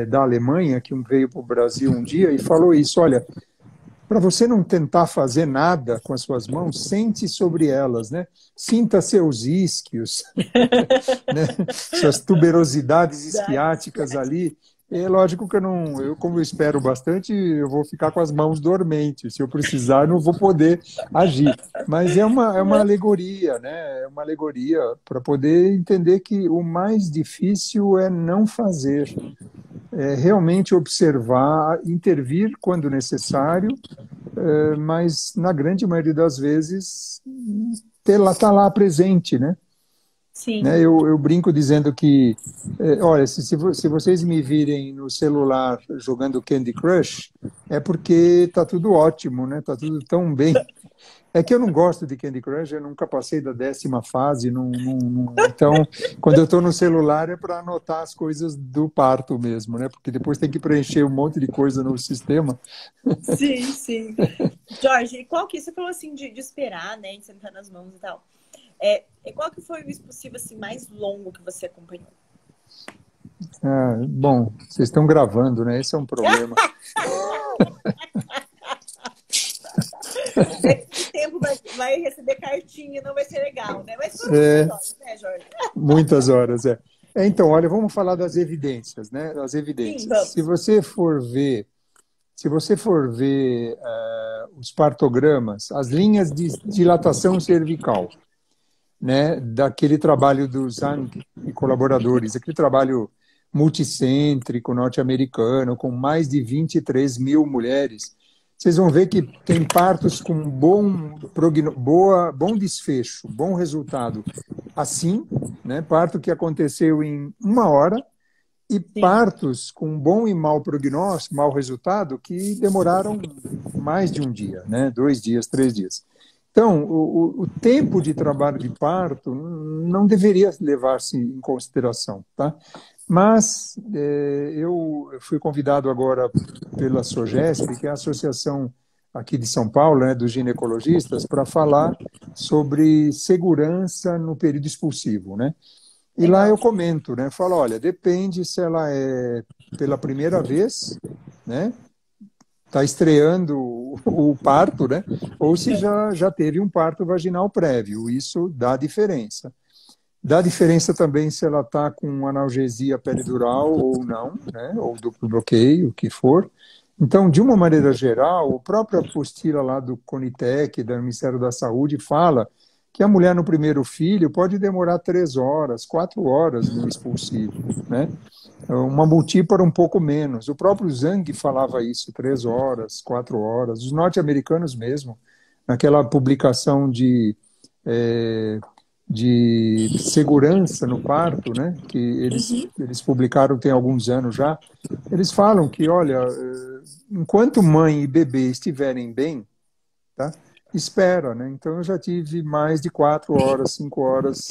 Speaker 2: da Alemanha, que veio para o Brasil um dia e falou isso, olha, para você não tentar fazer nada com as suas mãos, sente sobre elas, né? Sinta seus isquios, né? Suas tuberosidades isquiáticas ali. É lógico que como eu espero bastante, eu vou ficar com as mãos dormentes. Se eu precisar, eu não vou poder agir. Mas é uma alegoria, né? É uma alegoria para poder entender que o mais difícil é não fazer. É realmente observar, intervir quando necessário, mas na grande maioria das vezes tá lá presente, né?
Speaker 3: Sim.
Speaker 2: Né? Eu brinco dizendo que, olha, se vocês me virem no celular jogando Candy Crush, é porque tá tudo ótimo, né? Tá tudo tão bem. É que eu não gosto de Candy Crush, eu nunca passei da 10ª fase, então, quando eu estou no celular é para anotar as coisas do parto mesmo, né? Porque depois tem que preencher um monte de coisa no sistema.
Speaker 3: Sim, sim. Jorge, e qual que você falou assim de esperar, né? De sentar nas mãos e tal. Qual que foi o expulsivo assim, mais longo que você acompanhou?
Speaker 2: Bom, vocês estão gravando, né? Esse é um problema.
Speaker 3: Esse tempo vai receber cartinha, não vai ser legal, né? Mas foram muitas horas, né, Jorge?
Speaker 2: Muitas horas, é. Então, olha, vamos falar das evidências, né? Das evidências.
Speaker 3: Sim, vamos.
Speaker 2: Se você for ver os partogramas, as linhas de dilatação cervical, né? Daquele trabalho do Zhang e colaboradores, aquele trabalho multicêntrico norte-americano, com mais de 23 mil mulheres, vocês vão ver que tem partos com bom desfecho, bom resultado. Assim, né? Parto que aconteceu em 1 hora, e partos com bom e mau prognóstico, mau resultado, que demoraram mais de um dia, né? 2 dias, 3 dias. Então, o tempo de trabalho de parto não deveria levar-se em consideração, tá? Mas eu fui convidado agora pela SOGESP, que é a associação aqui de São Paulo, né, dos ginecologistas, para falar sobre segurança no período expulsivo, né? E lá eu comento, né? Falo, olha, depende se ela é pela primeira vez, né? Está estreando o parto, né? Ou se já teve um parto vaginal prévio. Isso dá diferença. Dá diferença também se ela está com analgesia peridural ou não, né? Ou duplo bloqueio, o que for. Então, de uma maneira geral, a própria apostila lá do CONITEC, do Ministério da Saúde, fala que a mulher no primeiro filho pode demorar 3 horas, 4 horas no expulsivo, né? Uma multípara um pouco menos. O próprio Zhang falava isso, 3 horas, 4 horas. Os norte-americanos mesmo, naquela publicação de segurança no parto, né, que eles publicaram tem alguns anos já, eles falam que, olha, enquanto mãe e bebê estiverem bem, tá, espera, né? Então eu já tive mais de 4 horas, 5 horas.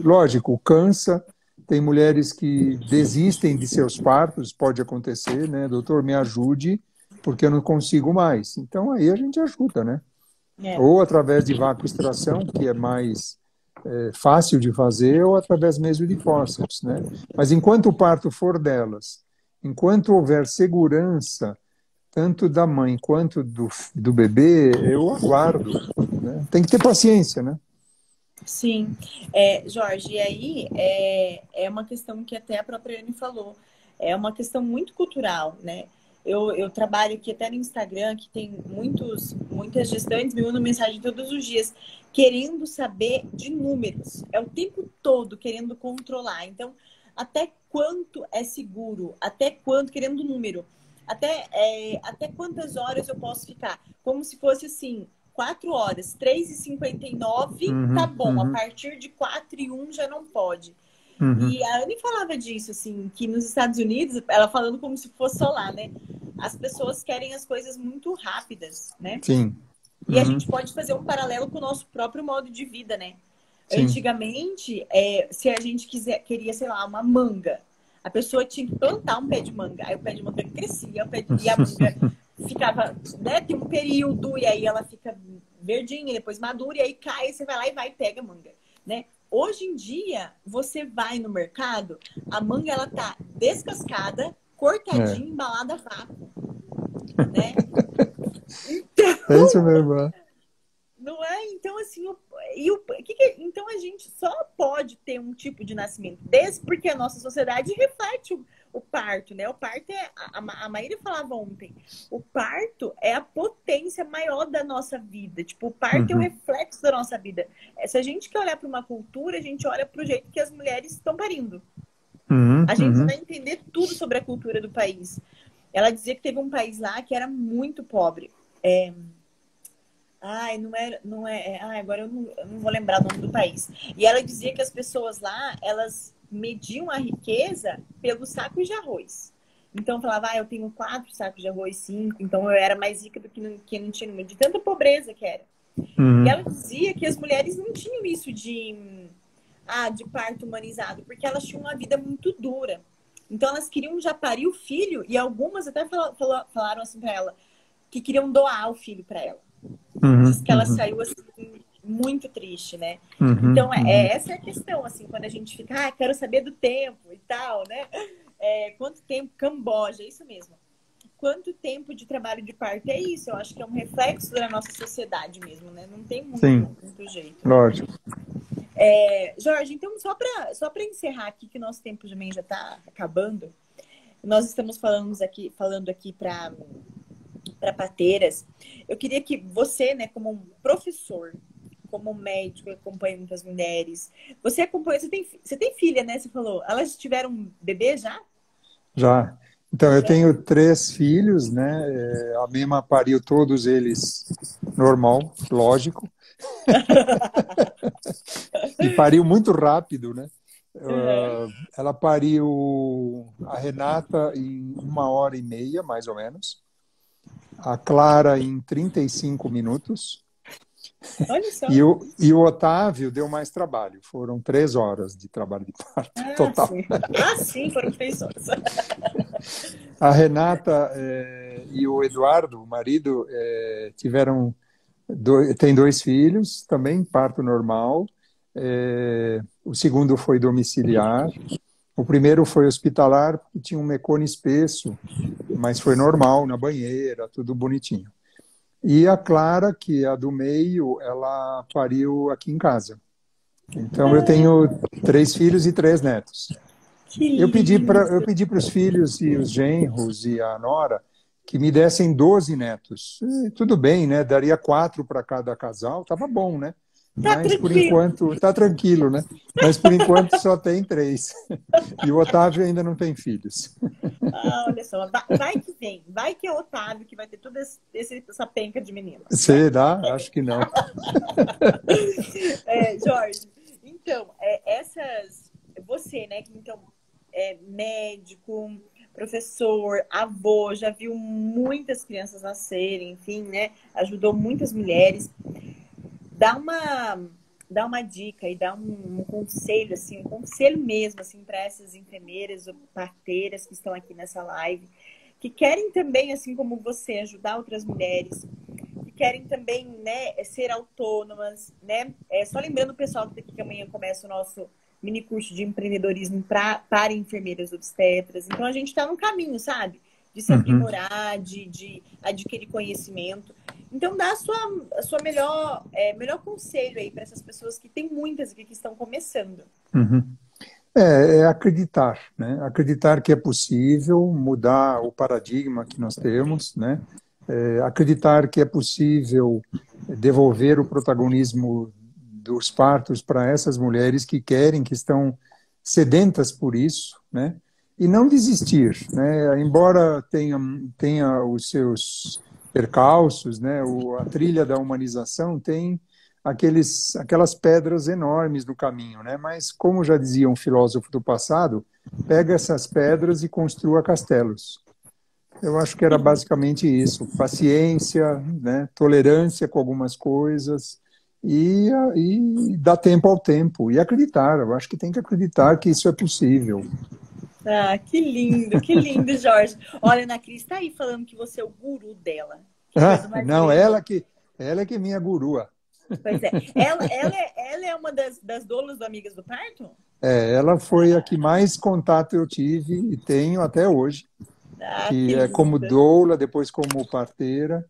Speaker 2: Lógico, cansa. Tem mulheres que desistem de seus partos, pode acontecer, né? Doutor, me ajude, porque eu não consigo mais. Então aí a gente ajuda, né? Ou através de vácuo-extração, que é mais fácil de fazer, ou através mesmo de fórceps, né? Mas enquanto o parto for delas, enquanto houver segurança, tanto da mãe quanto do bebê, eu aguardo, né? Tem que ter paciência, né?
Speaker 3: Sim. Jorge, e aí é uma questão que até a própria Anne falou, é uma questão muito cultural, né? Eu trabalho aqui até no Instagram, que tem muitas gestantes me mandam mensagem todos os dias, querendo saber de números. É o tempo todo querendo controlar. Então, até quanto é seguro? Até quanto, querendo número? Até quantas horas eu posso ficar? Como se fosse assim, 4 horas, 3h59, tá bom. A partir de 4h01 já não pode. E a Anne falava disso, assim, que nos Estados Unidos, ela falando como se fosse só lá, né? As pessoas querem as coisas muito rápidas, né?
Speaker 2: Sim.
Speaker 3: E a gente pode fazer um paralelo com o nosso próprio modo de vida, né? Sim. Antigamente, se a gente queria, sei lá, uma manga, a pessoa tinha que plantar um pé de manga. Aí o pé de manga crescia, e a manga ficava, né? Tem um período, e aí ela fica verdinha, depois madura, e aí cai, você vai lá e pega a manga, né? Hoje em dia, você vai no mercado, a manga ela tá descascada, cortadinha, embalada a vácuo, né?
Speaker 2: É isso mesmo. É.
Speaker 3: Não é? Então, assim, então a gente só pode ter um tipo de nascimento desse porque a nossa sociedade reflete o parto, né? O parto é, a Maíra falava ontem, o parto é a potência maior da nossa vida. Tipo, o parto é o reflexo da nossa vida. Se a gente quer olhar para uma cultura, a gente olha para o jeito que as mulheres estão parindo. A gente vai entender tudo sobre a cultura do país. Ela dizia que teve um país lá que era muito pobre. Agora eu não vou lembrar o nome do país. E ela dizia que as pessoas lá, elas mediam a riqueza pelos sacos de arroz. Então falava, eu tenho 4 sacos de arroz, 5, então eu era mais rica do que quem não tinha, de tanta pobreza que era. E ela dizia que as mulheres não tinham isso de parto humanizado, porque elas tinham uma vida muito dura. Então elas queriam já parir o filho, e algumas até falaram assim pra ela, que queriam doar o filho pra ela. Diz que ela saiu assim, muito triste, né? Então, essa é a questão, assim, quando a gente fica, quero saber do tempo e tal, né? Quanto tempo? Camboja, é isso mesmo. Quanto tempo de trabalho de parto é isso? Eu acho que é um reflexo da nossa sociedade mesmo, né? Não tem muito jeito.
Speaker 2: Lógico.
Speaker 3: Jorge, então, só para encerrar aqui, que o nosso tempo também já está acabando, nós estamos falando aqui para parteiras. Eu queria que você, né, como um professor, como médico, que acompanha muitas mulheres, você tem filha, né? Você falou. Elas tiveram bebê já?
Speaker 2: Já. Então, eu tenho 3 filhos, né? A Mima pariu todos eles normal, lógico. E pariu muito rápido, né? Ela pariu a Renata em 1h30, mais ou menos. A Clara em 35 minutos.
Speaker 3: Olha só.
Speaker 2: E o Otávio deu mais trabalho. Foram 3 horas de trabalho de parto total.
Speaker 3: Sim, foram 3 horas.
Speaker 2: A Renata e o Eduardo, o marido, têm 2 filhos, também parto normal. O segundo foi domiciliar. O primeiro foi hospitalar, porque tinha um mecone espesso, mas foi normal, na banheira, tudo bonitinho. E a Clara, que é a do meio, ela pariu aqui em casa. Então, eu tenho 3 filhos e 3 netos. Eu pedi para os filhos e os genros e a nora que me dessem 12 netos. Tudo bem, né? Daria 4 para cada casal, estava bom, né? Mas por enquanto, está tranquilo, né? Mas por enquanto só tem 3. E o Otávio ainda não tem filhos.
Speaker 3: Olha só, vai que vem. Vai que é o Otávio que vai ter toda essa penca de meninas.
Speaker 2: Será? Acho que não.
Speaker 3: Jorge, então, você, né, que então é médico, professor, avô, já viu muitas crianças nascerem, enfim, né? Ajudou muitas mulheres. Dá uma dica e dá um conselho, assim, um conselho mesmo, assim, para essas enfermeiras ou parteiras que estão aqui nessa live, que querem também, assim como você, ajudar outras mulheres, que querem também, né, ser autônomas, né? Só lembrando o pessoal que amanhã começa o nosso mini curso de empreendedorismo para enfermeiras obstetras. Então, a gente está no caminho, sabe? De se aprimorar, de adquirir conhecimento. Então, dá a sua melhor conselho aí para essas pessoas que tem muitas aqui que estão começando.
Speaker 2: É acreditar, né? Acreditar que é possível mudar o paradigma que nós temos, né? Acreditar que é possível devolver o protagonismo dos partos para essas mulheres que querem, que estão sedentas por isso, né? E não desistir, né? Embora tenha os seus percalços, né? A trilha da humanização tem aquelas pedras enormes no caminho, né? Mas, como já dizia um filósofo do passado, pega essas pedras e construa castelos. Eu acho que era basicamente isso: paciência, né? Tolerância com algumas coisas e dar tempo ao tempo e acreditar. Eu acho que tem que acreditar que isso é possível.
Speaker 3: Que lindo, Jorge. Olha, a Ana Cris está aí falando que você é o guru dela.
Speaker 2: Não, ela que é minha gurua.
Speaker 3: Pois é. Ela é uma das doulas do Amigas do Parto?
Speaker 2: Ela foi a que mais contato eu tive e tenho até hoje. Que é como doula, depois como parteira.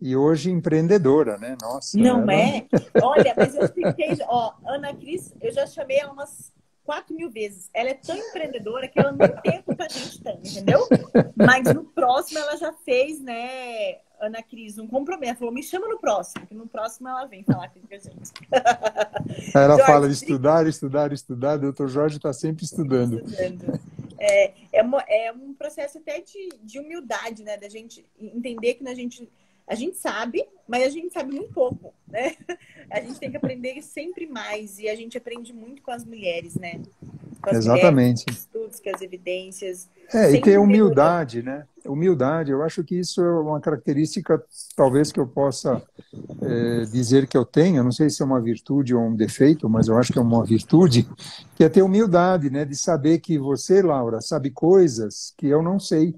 Speaker 2: e hoje empreendedora, né? Nossa,
Speaker 3: Não
Speaker 2: ela...
Speaker 3: é? Olha, mas eu expliquei, ó, Ana Cris, eu já chamei ela umas 4.000 vezes. Ela é tão empreendedora que ela nem tempo que a gente tem, entendeu? Mas no próximo ela já fez, né, Ana Cris, um compromisso. Ela falou, me chama no próximo, que no próximo ela vem falar aqui com a gente.
Speaker 2: Ela fala
Speaker 3: Jorge,
Speaker 2: de estudar, estudar, estudar. O doutor Jorge está sempre estudando.
Speaker 3: É um processo até de humildade, né? Da gente entender que a gente sabe, mas a gente sabe muito pouco, né? A gente tem que aprender sempre mais e a gente aprende muito com as mulheres, né? Com as mulheres,
Speaker 2: Exatamente.
Speaker 3: com os estudos, com as evidências.
Speaker 2: E ter
Speaker 3: Sempre melhorando.
Speaker 2: humildade, né? Humildade, eu acho que isso é uma característica, talvez, que eu possa dizer que eu tenho, eu não sei se é uma virtude ou um defeito, mas eu acho que é uma virtude, que é ter humildade, né? De saber que você, Laura, sabe coisas que eu não sei.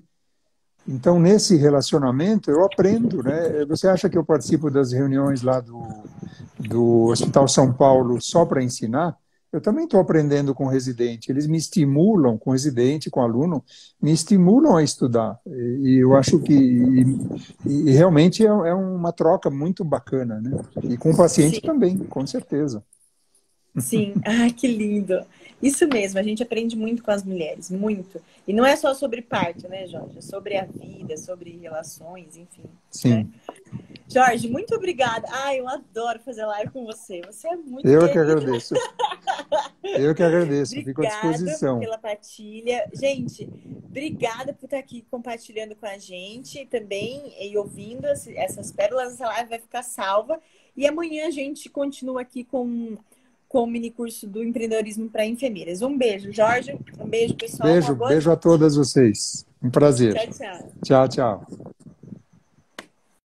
Speaker 2: Então, nesse relacionamento, eu aprendo, né? Você acha que eu participo das reuniões lá do Hospital São Paulo só para ensinar? Eu também estou aprendendo com o residente. Eles me estimulam, com o residente, com o aluno, me estimulam a estudar. E eu acho que e realmente é uma troca muito bacana, né? E com o paciente
Speaker 3: Sim.
Speaker 2: também, com certeza.
Speaker 3: Sim, ai, que lindo. Isso mesmo, a gente aprende muito com as mulheres, muito. E não é só sobre parto, né, Jorge? É sobre a vida, sobre relações, enfim. Né?
Speaker 2: Sim.
Speaker 3: Jorge, muito obrigada. Ai, eu adoro fazer live com você. Você é muito
Speaker 2: Eu que
Speaker 3: querido.
Speaker 2: agradeço. Eu que agradeço, fico à
Speaker 3: Obrigada
Speaker 2: disposição.
Speaker 3: pela partilha. Gente, obrigada por estar aqui compartilhando com a gente também e ouvindo essas pérolas. Essa live vai ficar salva. E amanhã a gente continua aqui com o mini curso do empreendedorismo para enfermeiras. Um beijo, Jorge. Um beijo, pessoal.
Speaker 2: Beijo, beijo a todas vocês. Um prazer.
Speaker 3: Tchau, tchau.
Speaker 2: Tchau, tchau.